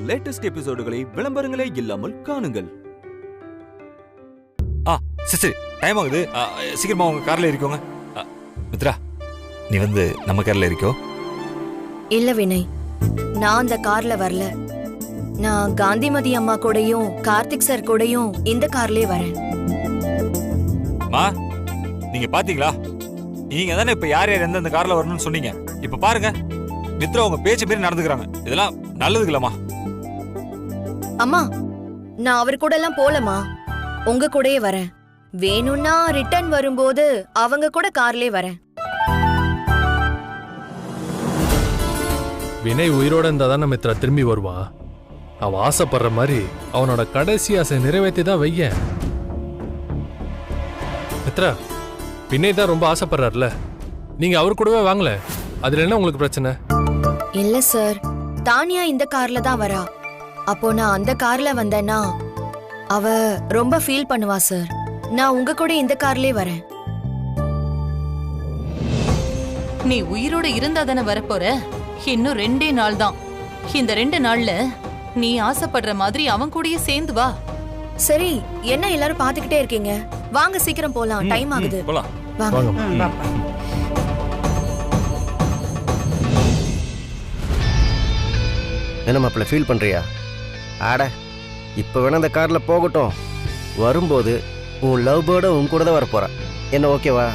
Latest எபிசோடுகளை விளம்பரங்களே இல்லாமல் காணுங்கள். சரி டைம் ஆகுது, சீக்கிரமா உங்க கார்ல இருக்கோங்க. மித்ரா, நீ வந்து நம்ம கார்ல இருக்கோ? இல்ல வினய், நான் அந்த கார்ல வரல. நான் காந்திமதி அம்மா கூடயும் கார்த்திக் சார் கூடயும் இந்த கார்லயே வரேன். மா, நீங்க பாத்தீங்களா? நீங்க தானே இப்ப யார் யார் எந்த கார்ல வரணும்னு சொன்னீங்க. இப்ப பாருங்க, மித்ரா உங்க பேச்சு பேர் நடந்துக்கிறாங்க. இதெல்லாம் நல்லதுக்கு இல்லம்மா. அம்மா, நான் அவர் கூட எல்லாம் போலமா, உங்க கூடயே வரேன். வேணும்னா ரிட்டர்ன் வரும்போது அவங்க கூட கார்லயே வரேன். வினய் உயிரோட இருந்தாதான் மித்ரா திரும்பி வருவான். அவன் ஆசைப்படுற மாதிரி அவனோட கடைசி ஆசை நிறைவேற்றி தான் வைய. மித்ரா, வினய் தான் ரொம்ப ஆசைப்படுறாருல, நீங்க அவர் கூடவே வாங்கல. அதுல என்ன உங்களுக்கு பிரச்சனை? இல்ல சார், தானியா இந்த கார்ல தான் வரா. அப்போ நான் அந்த கார்ல வந்தேன்னா அவ ரொம்ப ஃபீல் பண்ணுவா சார். நான் உங்க கூட இந்த கார்லயே வரேன். நீ உயிரோட இருந்தா தானே வரப்போற. இன்னும் 2 நாள் தான். இந்த 2 நாள்ல நீ ஆசைப்படுற மாதிரி அவன் கூடயே சேர்ந்து வா. சரி, என்ன எல்லாரும் பாத்துக்கிட்டே இருக்கீங்க? வாங்க சீக்கிரம் போலாம், டைம் ஆகுது. வாங்க. என்ன மாப்பிள்ள ஃபீல் பண்றியா? ஆட, இப்ப வேணா அந்த கார்ல போகட்டும். வரும்போது உன் லவ் பேர்ட உன் கூட தான் வரப்போற. என்ன ஓகேவா?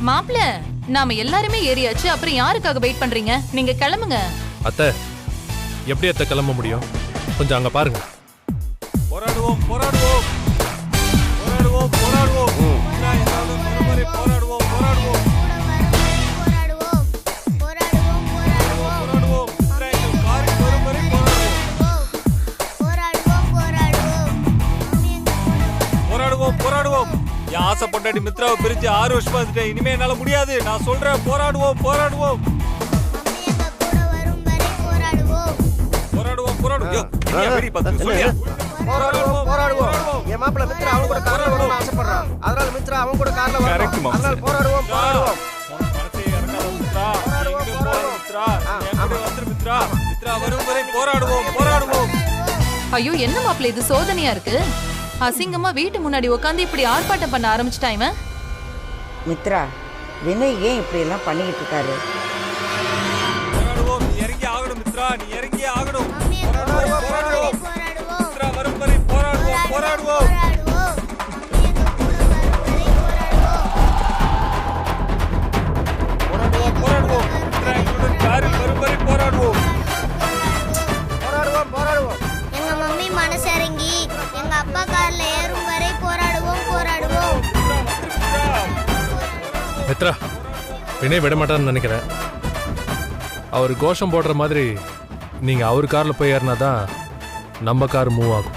மாப்ள, நாம எல்லாருமே ஏறியாச்சு. அப்புறம் யாருக்காக வெயிட் பண்றீங்க? நீங்க கிளம்புங்க. அத்தை, எப்படி அத்தை கிளம்ப முடியும்? கொஞ்சம் அங்க பாருங்க. போராடுவோம் போராடுவோம் போராடுவோம் போராடுவோம் போராடுவோம் போராடுவோம் போராடுவோம் போராடுவோம். என் ஆசை பொண்டாட்டி மித்ராவை பிரிஞ்சு 6 வருஷமா இருந்துட்டேன். இனிமே என்னால முடியாது. நான் சொல்றேன், போராடுவோம் போராடுவோம் போராடுவோம் போராடுவோம். போராடுவோம் போராடுவோம். என் மாப்பிள்ள மித்ரா அவன் கூட கார்ல வரணும்னு ஆசைப்படுறான். அதனால மித்ரா அவன் கூட கார்ல வரணும். அதனால போராடுவோம் போராடுவோம். ஐயோ, என்ன மாப்ள இது சோதனையா இருக்கு? அசிங்கமா வீட்டு முன்னாடி உட்காந்து இப்படி ஆர்ப்பாட்டம் பண்ண ஆரம்பிச்சிட்டான் இவன். மித்ரா, வினய் ஏன் இப்படி எல்லாம் பண்ணிக்கிட்டு இருக்காரு? போராடுவோம், நீ இறங்கி ஆகணும் மித்ரா, நீ இறங்கி ஆகணும். போராடுவோம் போராடுவோம். மித்ரா வரும் வரை போராடுவோம் போராடுவோம். போராடுவோம் போராடுவோம். மித்ரா எங்களுடன் காரில் வரும் வரை போராடுவோம் போராடுவோம் போராடுவோம். எங்க மம்மி மனசு இறங்கி எங்க அப்பா கார்ல ஏறும் வரை போராடுவோம் போராடுவோம். மித்ரா, வினய் விட மாட்டான்னு நினைக்கிறேன். அவர் கோஷம் போடுற மாதிரி நீங்க அவர் கார்ல போய் ஏறினாதான் நம்ம கார் மூவ் ஆகும்.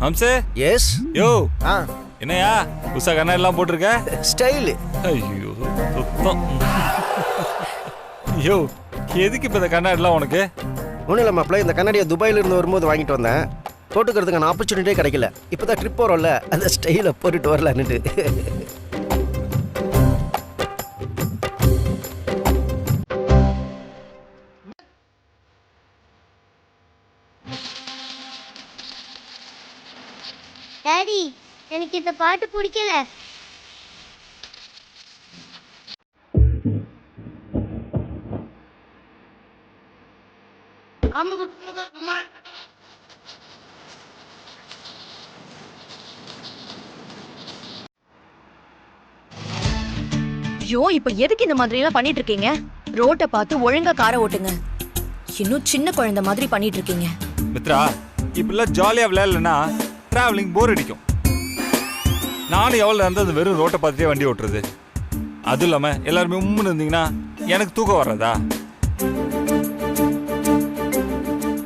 ஹம்சே. எஸ். யோ, என்னையா புதுசா கண்ணாடி எல்லாம் போட்டிருக்க? ஸ்டைல். ஐயோ சுத்தம். யோ, எதுக்கு இப்ப இந்த கண்ணாடி எல்லாம் உனக்கு? ஒன்றும் இல்லை மாப்பிள்ள, இந்த கண்ணாடியை துபாயில இருந்து வரும்போது வாங்கிட்டு வந்தேன். போட்டுக்கிறதுக்கான ஆப்பர்ச்சுனிட்டியே கிடைக்கல. இப்போதான் ட்ரிப் போகிறோம்ல, அந்த ஸ்டைலை போட்டுட்டு வரலான்னுட்டு. டாடி எனக்கு இந்த பாட்டு பிடிக்கல. ஐயோ, இப்ப எதுக்கு இந்த மாதிரி எல்லாம் பண்ணிட்டு இருக்கீங்க? ரோட்டை பார்த்து ஒழுங்கா காரை ஓட்டுங்க. இன்னும் சின்ன குழந்தை மாதிரி பண்ணிட்டு இருக்கீங்க. மித்ரா, இப்பெல்லாம் ஜாலியா விளையாடலன்னா டிராவலிங் போர் அடிக்கும். நானும் எவ்வளோ இருந்தால் அந்த வெறும் ரோட்டை பார்த்துட்டே வண்டி ஓட்டுறது. அதுவும் இல்லாமல் எல்லாருமே உம்முன்னு இருந்தீங்கன்னா எனக்கு தூக்கம் வர்றதா?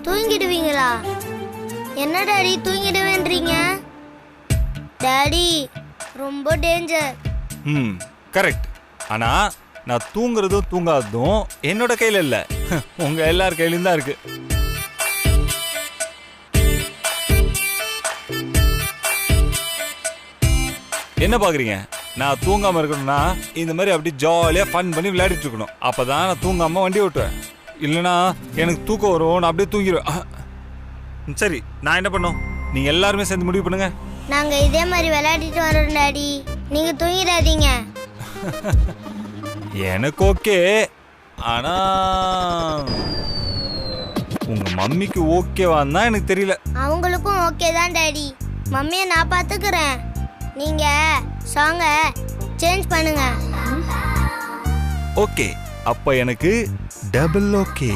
தூங்கிடுவீங்களா? என்ன டாடி தூங்கிடுவேன்றீங்க? டாடி ரொம்ப டேஞ்சர். கரெக்ட். ஆனா நான் தூங்குறதும் தூங்காததும் என்னோட கையில இல்ல, உங்க எல்லார் கையிலும் தான் இருக்கு. என்ன பாக்குறீங்க? நான் தூங்காம இருக்கணும்னா இந்த மாதிரி அப்படி ஜாலியா ஃபன் பண்ணி விளையாடிட்டு இருக்கணும். அப்பதான் நான் தூங்காம வண்டி ஓட்டுவேன். இல்லைன்னா எனக்கு தூக்கம் வரும், நான் அப்படியே தூங்கிடுவேன். சரி, நான் என்ன பண்ணும்? நீங்க எல்லாருமே சேர்ந்து முடிவு பண்ணுங்க. நாங்க இதே மாதிரி விளையாடிட்டு வரோம் டாடி, நீங்க தூங்கிடாதீங்க. எனக்கு ஓகே, ஆனா உங்க மம்மிக்கு ஓகேவான்னு தான் எனக்கு தெரியல. அவங்களுக்கும் ஓகே தான் டாடி. மம்மியை நான் பாத்துக்கிறேன். நீங்க சாங்கை சேஞ்ச் பண்ணுங்க. ஓகே, அப்ப எனக்கு டபுள் ஓகே.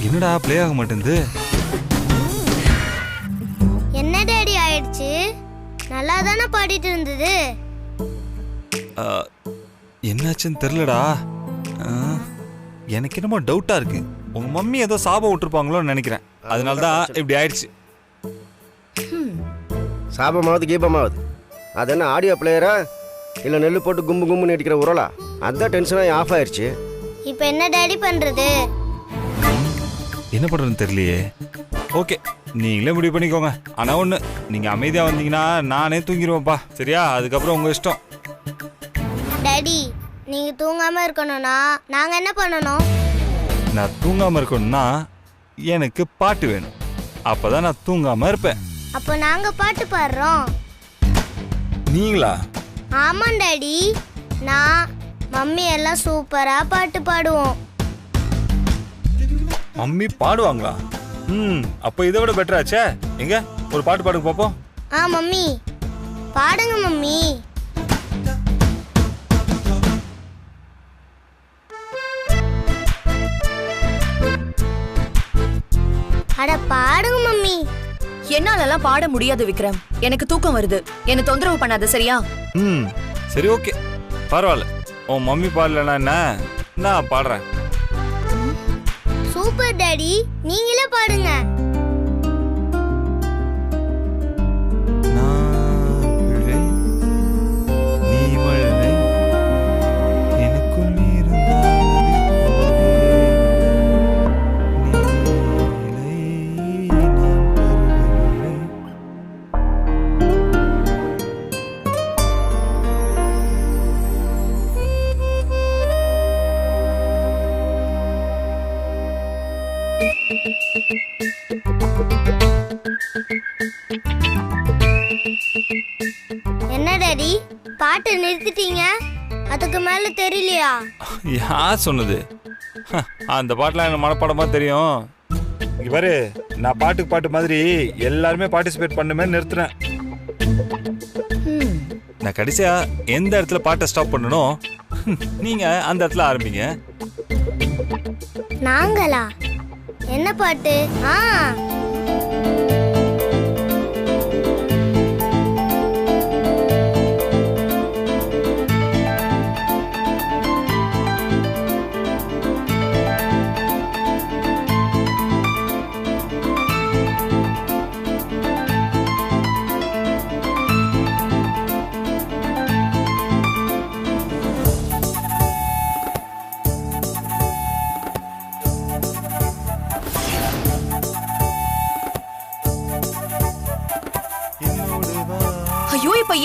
என்னடா ப்ளே ஆக மாட்டேங்குது? என்ன டாடி ஆயிடுச்சு? நல்லா தானே பாடிட்டு இருந்தது. என்னாச்சுன்னு தெரியலடா. எனக்கு என்னமோ டவுட்டா இருக்கு. உங்க மம்மி ஏதோ சாபம் விட்டுருப்பாங்களோன்னு நினைக்கிறேன். அதனால தான் இப்படி ஆயிடுச்சு. சாபமாவது கீபமாவது அது என்ன ஆடியோ பிளேயரா இல்லை நெல்லு போட்டு கும்பு கும்புன்னு அடிக்கிற உரலா? அதுதான் டென்ஷனாக ஆஃப் ஆயிடுச்சு. இப்போ என்ன டாடி பண்றது? என்ன பண்றதுன்னு தெரியலையே. ஓகே, நீங்களே முடிவு பண்ணிக்கோங்க. ஆனா ஒண்ணு, நீங்க அமைதியா வந்தீங்கன்னா நானே தூங்கிடுவேன்ப்பா. சரியா? அதுக்கப்புறம் உங்க இஷ்டம். டாடி, நீங்க தூங்காம இருக்கணும்னா நாங்க என்ன பண்ணணும்? நான் தூங்காம இருக்கணும்னா எனக்கு பாட்டு வேணும். அப்பதான் நான் தூங்காம இருப்பேன். அப்போ நாங்க பாட்டு பாடுறோம். நீங்களா? ஆமா டாடி, நான் மம்மி எல்லாம் சூப்பரா பாட்டு பாடுவோம். மம்மி பாடுவாங்களா? அப்ப இதை விட பெட்டராச்சே. எங்க ஒரு பாட்டு பாடுங்க பாப்போம். மம்மி பாடுங்க மம்மி. அட பாடுங்க மம்மி. என்னாலலாம் பாட முடியாது விக்ரம். எனக்கு தூக்கம் வருது. என்ன தொந்தரவு பண்ணாத, சரியா? சரி, ஓகே, பரவாயில்ல. உன் மம்மி பாடலன்னா என்ன, நான் பாடுறேன். சூப்பர் டாடி, நீங்களே பாடுங்க. என்ன டாடி, பாட்டு நிறுத்திட்டீங்க? அதுக்கு மேல தெரியலையா? யார் சொன்னது? அந்த பாட்டுலாம் எனக்கு மனப்பாடமா தெரியும். இங்க பாரு, நான் பாட்டுக்கு பாட்டு மாதிரி எல்லாருமே பார்ட்டிசிபேட் பண்ணுமே நிறுத்துறேன். நான் கடைசியா எந்த இடத்துல பாட்டை ஸ்டாப் பண்ணணும், நீங்க அந்த இடத்துல ஆரம்பிங்க. நாங்களா? என்ன பாட்டு?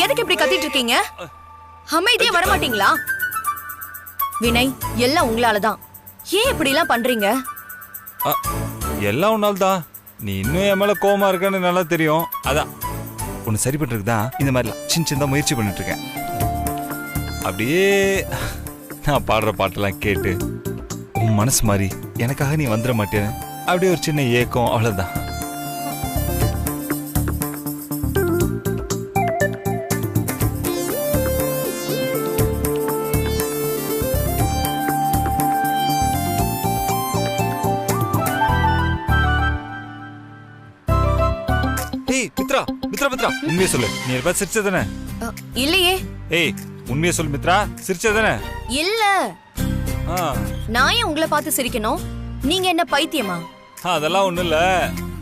எதுக்கு இப்படி கத்திட்டு இருக்கீங்க? அமைதியே வர மாட்டீங்களா? வினய், எல்லாம் உங்களாலதான். ஏன் இப்படி எல்லாம் பண்றீங்க? எல்லாம் உன்னால்தான். நீ இன்னும் என் மேல கோவமா இருக்கன்னு நல்லா தெரியும். அதான் உன்னை சரி பண்றதுக்குதான் இந்த மாதிரிலாம் சின்ன சின்ன முயற்சி பண்ணிட்டு இருக்கேன். அப்படியே நான் பாடுற பாட்டெல்லாம் கேட்டு உன் மனசு மாதிரி எனக்காக நீ வந்துட மாட்டேன்னு அப்படியே ஒரு சின்ன ஏக்கம், அவ்வளவுதான். மித்ரா மித்ரா மித்ரா உண்மையை சொல்லு. நீ எப்ப சிரிச்சதானே? இல்லையே. ஏய் உண்மையை சொல்லு மித்ரா, சிரிச்சதானே? இல்ல. நான் ஏன் உங்களை பார்த்து சிரிக்கணும்? நீங்க என்ன பைத்தியமா? அதெல்லாம் ஒண்ணும் இல்ல,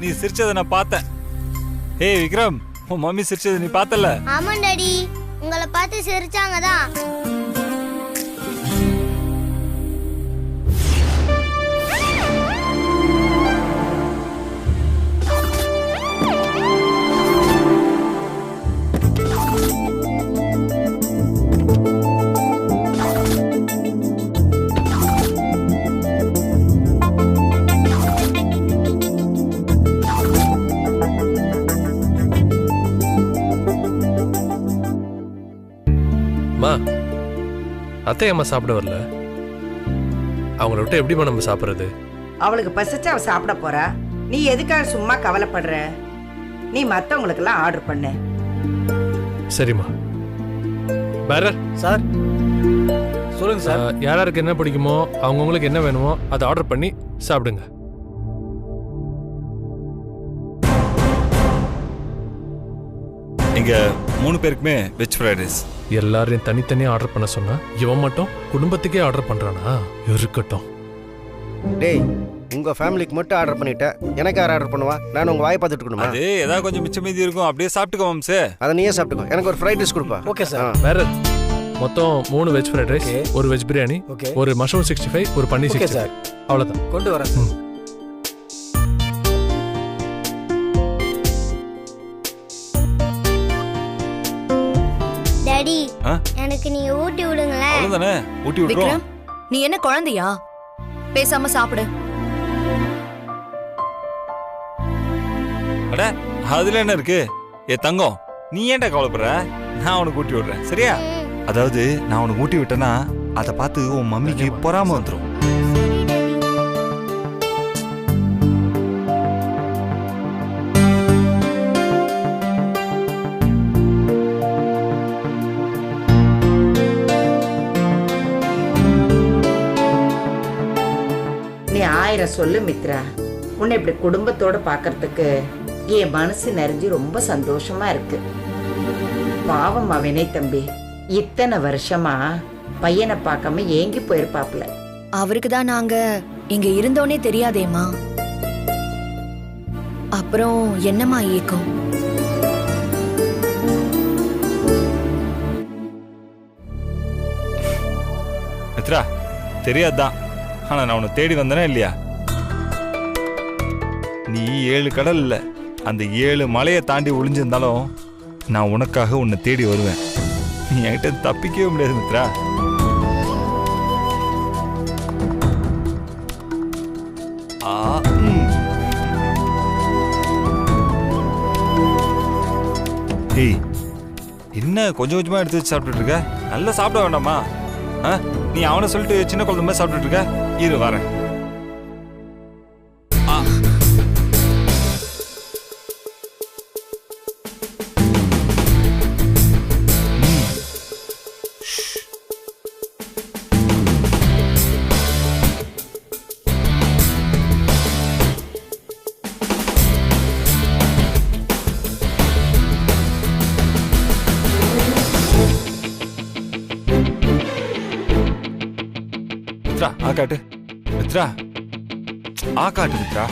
நீ சிரிச்சதை நான் பார்த்தேன். ஏய் விக்ரம், உன் மம்மி சிரிச்சதை நீ பார்த்தல? ஆமா டாடி, உங்களை பார்த்து சிரிச்சாங்கதான். அத்தை அம்மா சாப்பிட வரல, அவங்கள விட்டு எப்படிமா நம்ம சாப்பிட்றது? அவளுக்கு பசிச்சு அவ சாப்பிட போறா. நீ எதுக்காக சும்மா கவலைப்படுற? நீ மத்தவங்களுக்கெல்லாம் ஆர்டர் பண்ணு. சரிம்மா. பேரர் சார் சொல்லுங்க சார். யாராருக்கு என்ன பிடிக்குமோ அவங்கவுங்களுக்கு என்ன வேணுமோ அதை ஆர்டர் பண்ணி சாப்பிடுங்க. இங்க 3 பேருக்குமே வெஜ் ஃப்ரைட் ரைஸ். எல்லாரையும் தனித்தனியா ஆர்டர் பண்ண சொன்னா இவன் மட்டும் குடும்பத்துக்கே ஆர்டர் பண்றானா? இருக்கட்டும். டேய், உங்க ஃபேமிலிக்கு மட்டும் ஆர்டர் பண்ணிட்டேன், எனக்கு யார் ஆர்டர் பண்ணுவா? நான் உங்க வாயை பார்த்துட்டு இருக்கணுமா? அது ஏதாவது கொஞ்சம் மிச்சம் மீதி இருக்கும், அப்படியே சாப்பிட்டுக்கோ மாம்சே. அதை நீயே சாப்பிட்டுக்கோ, எனக்கு ஒரு ஃப்ரைட் ரைஸ் கொடுப்பா. Okay sir. வேற மொத்தம் 3 வெஜ் ஃப்ரைட் ரைஸ், ஒரு வெஜ் பிரியாணி, ஒரு மஷ்ரூம் 65, ஒரு பன்னீர் 65. அவ்வளவுதான். கொண்டு வரேன் சார். டாடி, எனக்கு நீங்க ஊட்டி விடுங்களேன். அவ்வளவுதானே, ஊட்டி விடுறோம். விக்ரம், நீ என்ன குழந்தையா? பேசாம சாப்பிடு. அட அதுல என்ன இருக்கு? ஏ தங்கம், நீ ஏன்டா கவலைப்படுற? நான் உனக்கு ஊட்டி விடுறேன், சரியா? அதாவது நான் உனக்கு ஊட்டி விட்டேன்னா அதை பார்த்து உன் மம்மிக்கு பொறாம வந்துடும். நீ 1000 சொல்லு மித்ரா. உன்னை இப்படி குடும்பத்தோட பாக்கிறதுக்கு என் மனசு நிறைஞ்சு ரொம்ப சந்தோஷமா இருக்கு. பாவம் வினய் தம்பி, இத்தனை வருஷமா பையனை பார்க்காம ஏங்கி போயிருப்பாப்ல. அவருக்கு தான் நாங்க இங்க இருந்தோனே தெரியாதேம்மா. அப்புறம் என்னம்மா ஏக்கம்? மித்ரா, தெரியாதுதான், ஆனா நான் உன்னை தேடி வந்தேனா இல்லையா? நீ 7 கடல் இல்ல, அந்த 7 மலையை தாண்டி ஒளிஞ்சிருந்தாலும் நான் உனக்காக உன்னை தேடி வருவேன். நீ என்கிட்ட தப்பிக்கவே முடியாது மித்ரா. ஏய், என்ன கொஞ்சம் கொஞ்சமா எடுத்து வச்சு சாப்பிட்டுட்டு இருக்க? நல்லா சாப்பிட வேண்டாமா? நீ அவனை சொல்லிட்டு சின்ன குழந்தை மாதிரி சாப்பிட்டுட்டு இருக்க. இரு வரேன். மித்ரா ஆ காட்டு. மித்ரா ஆ காட்டு. மித்ரா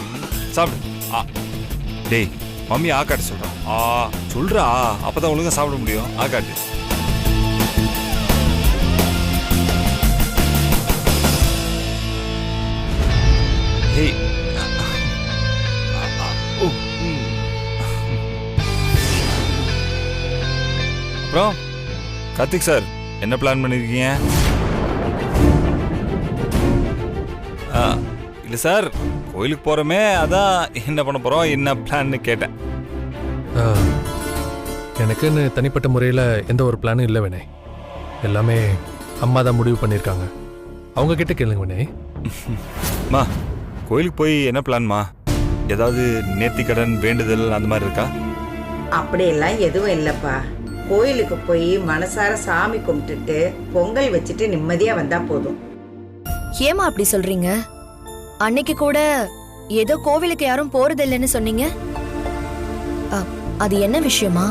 சாப்பிடு. டேய், மம்மி ஆ காட்டு சொல்றான். சொல்றா, அப்பதான் ஒழுங்கா சாப்பிட முடியும். ஆ காட்டு. ஏய், அப்புறம் கார்த்திக் சார் என்ன பிளான் பண்ணிருக்கீங்க? இல்லை சார், கோயிலுக்கு போகிறோமே, அதான் என்ன பண்ண போகிறோம், என்ன பிளான்னு கேட்டேன். எனக்குன்னு தனிப்பட்ட முறையில் எந்த ஒரு பிளானும் இல்லை வினய். எல்லாமே அம்மா தான் முடிவு பண்ணியிருக்காங்க. அவங்க கிட்ட கேளுங்க வினய். மா, கோயிலுக்கு போய் என்ன பிளான்மா? ஏதாவது நேர்த்திக்கடன் வேண்டுதல் அந்த மாதிரி இருக்கா? அப்படியெல்லாம் எதுவும் இல்லப்பா. கோயிலுக்கு போய் மனசார சாமி கும்பிட்டுட்டு பொங்கல் வச்சுட்டு நிம்மதியா வந்தா போதும். ஏமா அப்படி சொல்றீங்க? அன்னைக்கு கூட ஏதோ கோவிலுக்கு யாரும் போறதில்லைன்னு சொன்னீங்க. அது என்ன விஷயமா?